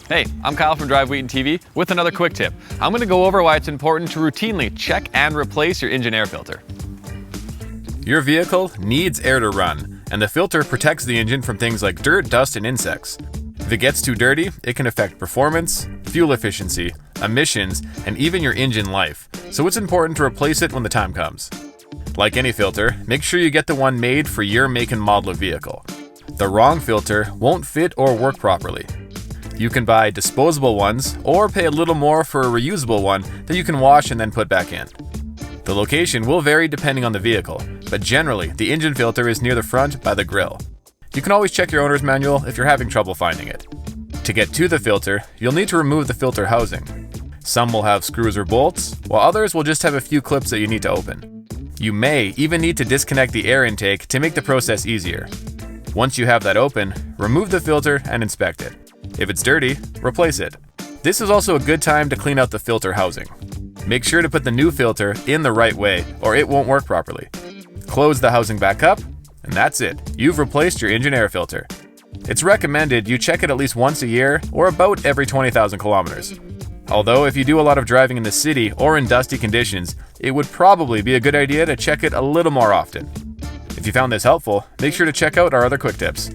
Hey, I'm Kyle from Drive Wheaton TV with another quick tip. I'm going to go over why it's important to routinely check and replace your engine air filter. Your vehicle needs air to run, and the filter protects the engine from things like dirt, dust, and insects. If it gets too dirty, it can affect performance, fuel efficiency, emissions, and even your engine life, so it's important to replace it when the time comes. Like any filter, make sure you get the one made for your make and model of vehicle. The wrong filter won't fit or work properly. You can buy disposable ones or pay a little more for a reusable one that you can wash and then put back in. The location will vary depending on the vehicle, but generally the engine filter is near the front by the grille. You can always check your owner's manual if you're having trouble finding it. To get to the filter, you'll need to remove the filter housing. Some will have screws or bolts, while others will just have a few clips that you need to open. You may even need to disconnect the air intake to make the process easier. Once you have that open, remove the filter and inspect it. If it's dirty, replace it. This is also a good time to clean out the filter housing. Make sure to put the new filter in the right way or it won't work properly. Close the housing back up, and that's it. You've replaced your engine air filter. It's recommended you check it at least once a year or about every 20,000 kilometers. Although if you do a lot of driving in the city or in dusty conditions, it would probably be a good idea to check it a little more often. If you found this helpful, make sure to check out our other quick tips.